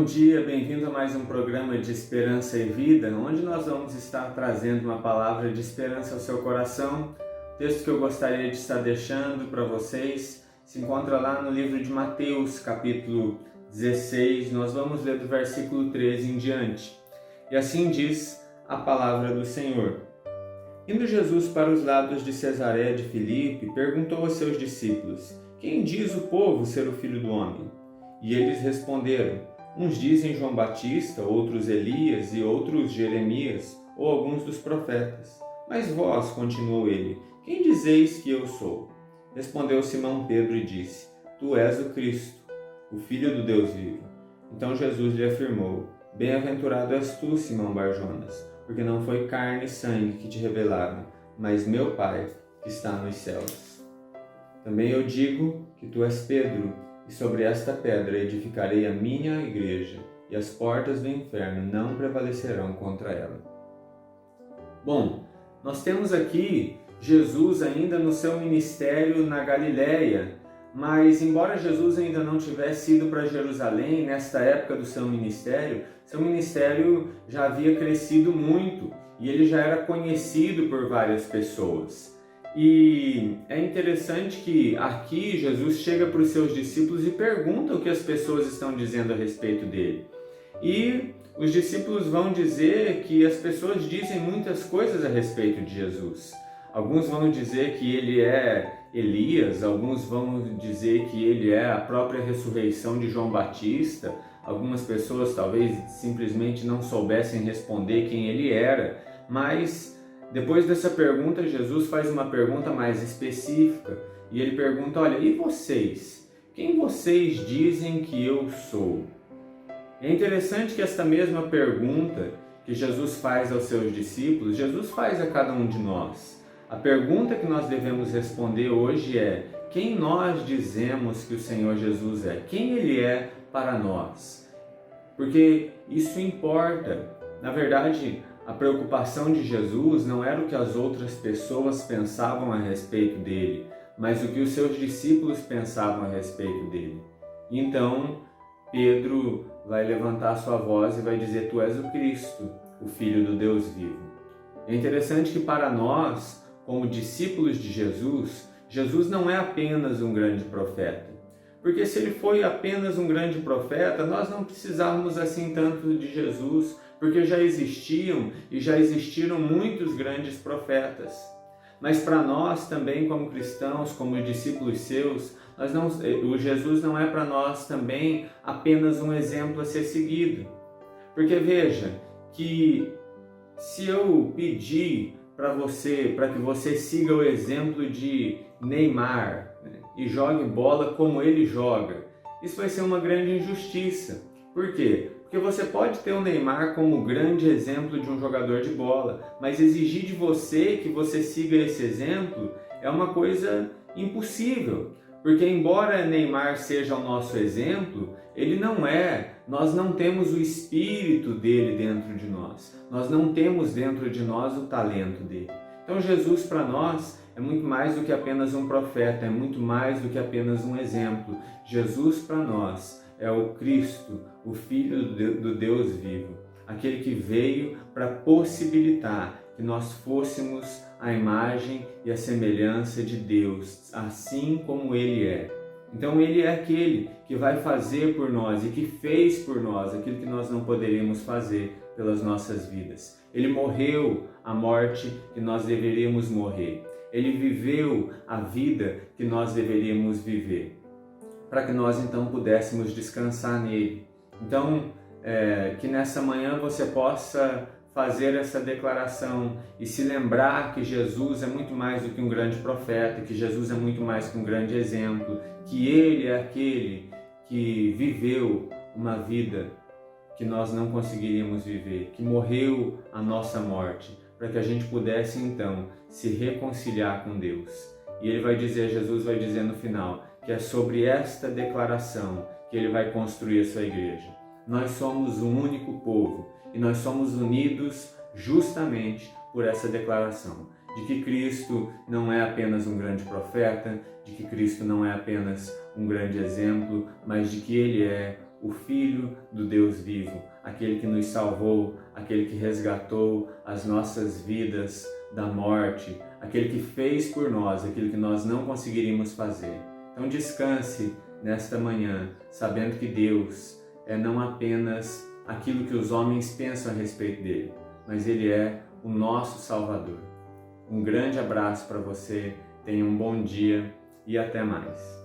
Bom dia, bem-vindo a mais um programa de Esperança e Vida, onde nós vamos estar trazendo uma palavra de esperança ao seu coração. O texto que eu gostaria de estar deixando para vocês se encontra lá no livro de Mateus, capítulo 16. Nós vamos ler do versículo 13 em diante. E assim diz a palavra do Senhor. Indo Jesus para os lados de Cesareia de Filipe, perguntou aos seus discípulos: Quem diz o povo ser o Filho do Homem? E eles responderam: Uns dizem João Batista, outros Elias e outros Jeremias ou alguns dos profetas. Mas vós, continuou ele, quem dizeis que eu sou? Respondeu Simão Pedro e disse: Tu és o Cristo, o Filho do Deus vivo. Então Jesus lhe afirmou: Bem-aventurado és tu, Simão Barjonas, porque não foi carne e sangue que te revelaram, mas meu Pai que está nos céus. Também eu digo que tu és Pedro, e sobre esta pedra edificarei a minha igreja, e as portas do inferno não prevalecerão contra ela. Bom, nós temos aqui Jesus ainda no seu ministério na Galileia, mas embora Jesus ainda não tivesse ido para Jerusalém nesta época do seu ministério já havia crescido muito e ele já era conhecido por várias pessoas. E é interessante que aqui Jesus chega para os seus discípulos e pergunta o que as pessoas estão dizendo a respeito dele. E os discípulos vão dizer que as pessoas dizem muitas coisas a respeito de Jesus. Alguns vão dizer que ele é Elias, alguns vão dizer que ele é a própria ressurreição de João Batista. Algumas pessoas talvez simplesmente não soubessem responder quem ele era, mas depois dessa pergunta, Jesus faz uma pergunta mais específica e ele pergunta: olha, e vocês? Quem vocês dizem que eu sou? É interessante que esta mesma pergunta que Jesus faz aos seus discípulos, Jesus faz a cada um de nós. A pergunta que nós devemos responder hoje é: quem nós dizemos que o Senhor Jesus é? Quem Ele é para nós? Porque isso importa. Na verdade, a preocupação de Jesus não era o que as outras pessoas pensavam a respeito dele, mas o que os seus discípulos pensavam a respeito dele. Então, Pedro vai levantar sua voz e vai dizer: Tu és o Cristo, o Filho do Deus vivo. É interessante que para nós, como discípulos de Jesus, Jesus não é apenas um grande profeta. Porque se ele foi apenas um grande profeta, nós não precisávamos assim tanto de Jesus, porque já existiam e já existiram muitos grandes profetas. Mas para nós também, como cristãos, como discípulos seus, o Jesus não é para nós também apenas um exemplo a ser seguido. Porque veja, que se eu pedir para que você siga o exemplo de Neymar, e jogue bola como ele joga, isso vai ser uma grande injustiça. Por quê? Porque você pode ter o Neymar como grande exemplo de um jogador de bola, mas exigir de você que você siga esse exemplo é uma coisa impossível. Porque embora Neymar seja o nosso exemplo, ele não é. Nós não temos o espírito dele dentro de nós. Nós não temos dentro de nós o talento dele. Então Jesus para nós é muito mais do que apenas um profeta, é muito mais do que apenas um exemplo. Jesus para nós é o Cristo, o Filho do Deus vivo, aquele que veio para possibilitar que nós fôssemos a imagem e a semelhança de Deus, assim como Ele é. Então Ele é aquele que vai fazer por nós e que fez por nós aquilo que nós não poderíamos fazer pelas nossas vidas. Ele morreu a morte que nós deveríamos morrer. Ele viveu a vida que nós deveríamos viver, para que nós então pudéssemos descansar nele. Então, que nessa manhã você possa fazer essa declaração e se lembrar que Jesus é muito mais do que um grande profeta, que Jesus é muito mais que um grande exemplo, que Ele é aquele que viveu uma vida que nós não conseguiríamos viver, que morreu a nossa morte, para que a gente pudesse então se reconciliar com Deus. E Jesus vai dizer no final que é sobre esta declaração que Ele vai construir a sua igreja. Nós somos um único povo e nós somos unidos justamente por essa declaração de que Cristo não é apenas um grande profeta, de que Cristo não é apenas um grande exemplo, mas de que Ele é o Filho do Deus vivo, aquele que nos salvou, aquele que resgatou as nossas vidas da morte, aquele que fez por nós aquilo que nós não conseguiríamos fazer. Então descanse nesta manhã, sabendo que Deus é não apenas aquilo que os homens pensam a respeito dele, mas Ele é o nosso Salvador. Um grande abraço para você, tenha um bom dia e até mais.